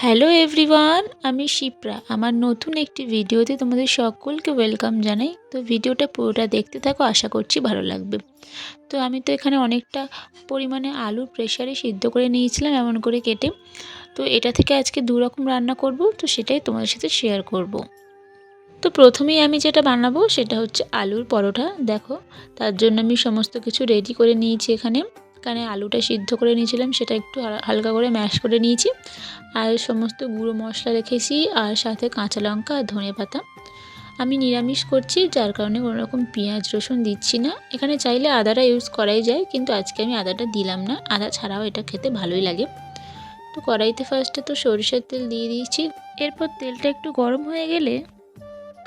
Hello everyone, আমি শিপ্রা। আমার নতুন একটি ভিডিওতে তোমাদের সকলকে ওয়েলকাম জানাই। তো ভিডিওটা পুরোটা দেখতে থাকো, আশা করছি ভালো লাগবে। তো আমি তো এখানে অনেকটা পরিমাণে আলু প্রেসারে সিদ্ধ করে নিয়েছিলাম এমন করে কেটে। তো এটা থেকে আজকে দু রকম রান্না করব, তো সেটাই তোমাদের সাথে শেয়ার করব। তো প্রথমেই আমি যেটা বানাবো সেটা হচ্ছে আলুর পরোটা। দেখো, তার জন্য আমি সমস্ত কিছু রেডি করে নিয়েছি। এখানে আলুটা সিদ্ধ করে নিয়েছিলাম, সেটা একটু হালকা করে ম্যাশ করে নিয়েছি। আর সমস্ত গুঁড়ো মশলা রেখেছি, আর সাথে কাঁচা লঙ্কা আর ধনেপাতা। আমি নিরামিষ করছি, যার কারণে কোনো রকম পেঁয়াজ রসুন দিচ্ছি না। এখানে চাইলে আদাটা ইউজ করাই যায়, কিন্তু আজকে আমি আদাটা দিলাম না। আদা ছাড়াও এটা খেতে ভালোই লাগে। তো কড়াইতে ফার্স্টে তো সরিষার তেল দিয়ে দিয়েছি। এরপর তেলটা একটু গরম হয়ে গেলে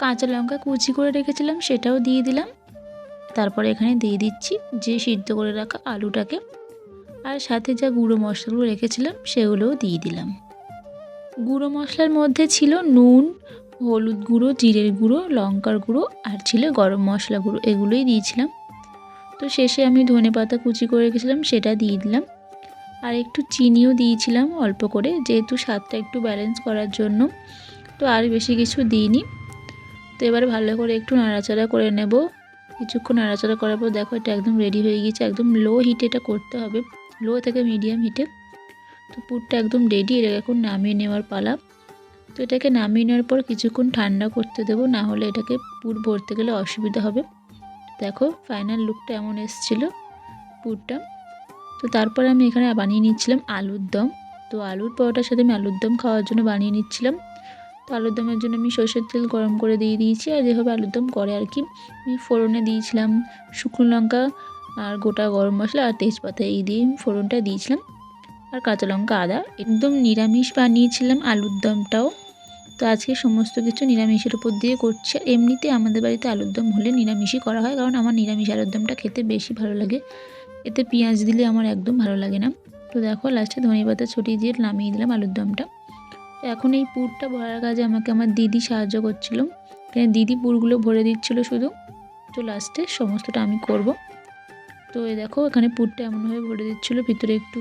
কাঁচা লঙ্কা কুচি করে রেখেছিলাম সেটাও দিয়ে দিলাম। তারপরে এখানে দিয়ে দিচ্ছি যে সিদ্ধ করে রাখা আলুটাকে, আর সাথে যা গুঁড়ো মশলাগুলো রেখেছিলাম সেগুলোও দিয়ে দিলাম। গুঁড়ো মশলার মধ্যে ছিল নুন, হলুদ গুঁড়ো, জিরের গুঁড়ো, লঙ্কার গুঁড়ো, আর ছিল গরম মশলা গুঁড়ো, এগুলোই দিয়েছিলাম। তো শেষে আমি ধনেপাতা কুচি করে রেখেছিলাম সেটা দিয়ে দিলাম। আর একটু চিনিও দিয়েছিলাম অল্প করে, যেহেতু স্বাদটা একটু ব্যালেন্স করার জন্য। তো আর বেশি কিছু দিইনি। তো এবার ভালো করে একটু নাড়াচাড়া করে নেব। কিছুক্ষণ নাড়াচাড়া করার পর দেখো এটা একদম রেডি হয়ে গিয়েছে। একদম লো হিটে এটা করতে হবে, লো থেকে মিডিয়াম হিটে। তো পুরটা একদম রেডি। এটা এখন নামিয়ে নেওয়ার পালা। তো এটাকে নামিয়ে নেওয়ার পর কিছুক্ষণ ঠান্ডা করতে দেবো, না হলে এটাকে পুর ভরতে গেলে অসুবিধা হবে। দেখো ফাইনাল লুকটা এমন এসেছিলো পুরটা। তো তারপর আমি এখানে বানিয়ে নিচ্ছিলাম আলুর দম। তো আলুর পরোটার সাথে আমি আলুর দম খাওয়ার জন্য বানিয়ে নিচ্ছিলাম। তো আলুর দমের জন্য আমি সরষের তেল গরম করে দিয়ে দিয়েছি, আর যেভাবে আলুর দম করে আর কি। আমি ফোড়নে দিয়েছিলাম শুকনো লঙ্কা আর গোটা গরম মশলা আর তেজপাতা, এই দিয়ে ফোড়নটা দিয়েছিলাম, আর কাঁচা লঙ্কা আদা। একদম নিরামিষ বানিয়েছিলাম আলুর দমটাও। তো আজকে সমস্ত কিছু নিরামিষের উপর দিয়ে করছি। এমনিতে আমাদের বাড়িতে আলুর দম হলে নিরামিষই করা হয়, কারণ আমার নিরামিষ আলুর দমটা খেতে বেশি ভালো লাগে। এতে পেঁয়াজ দিলে আমার একদম ভালো লাগে না। তো দেখো লাস্টে ধনেপাতা ছড়িয়ে দিয়ে নামিয়ে দিলাম আলুর দমটা। তো এখন এই পুরটা ভরার কাজে আমাকে আমার দিদি সাহায্য করছিল। দিদি পুরগুলো ভরে দিচ্ছিলো শুধু। তো লাস্টে সমস্তটা আমি করব। তো এই দেখো এখানে পুরটা এমনভাবে ভরে দিচ্ছিলো, ভিতরে একটু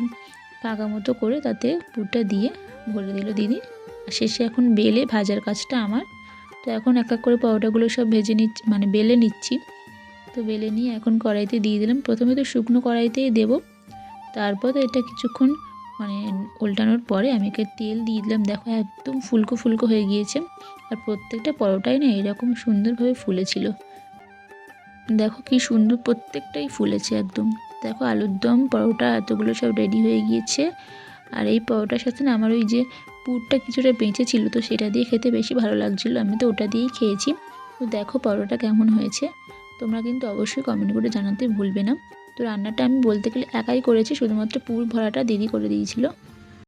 পাকা মতো করে, তাতে পুরটা দিয়ে ভরে দিল দিদি। আর শেষে এখন বেলে ভাজার কাজটা আমার। তো এখন এক এক করে পরোটাগুলো সব ভেজে নিচ্ছি, মানে বেলে নিচ্ছি। তো বেলে নিয়ে এখন কড়াইতে দিয়ে দিলাম। প্রথমে তো শুকনো কড়াইতেই দেবো, তারপর তো এটা কিছুক্ষণ উল্টানোর পরে আমি একে তেল দিয়ে দিলাম। দেখো একদম ফুলকো ফুলকো হয়ে গিয়েছে, আর প্রত্যেকটা পরোটাই না এরকম সুন্দরভাবে ফুলেছিল। দেখো কি সুন্দর প্রত্যেকটাই ফুলেছে একদম। দেখো আলুর দম পরোটা এতগুলো সব রেডি হয়ে গিয়েছে। আর এই পরোটার সাথে না আমার ওই যে পুরটা কিছুটা বেঁচে ছিল, তো সেটা দিয়ে খেতে বেশি ভালো লাগছিলো, আমি তো ওটা দিয়েই খেয়েছি। তো দেখো পরোটা কেমন হয়েছে, তোমরা কিন্তু অবশ্যই কমেন্ট করে জানাতে ভুলবে না। তো রান্নাটা আমি বলতে গেলে একাই করেছি, শুধুমাত্র পুর ভরাটা দিদি করে দিয়েছিল।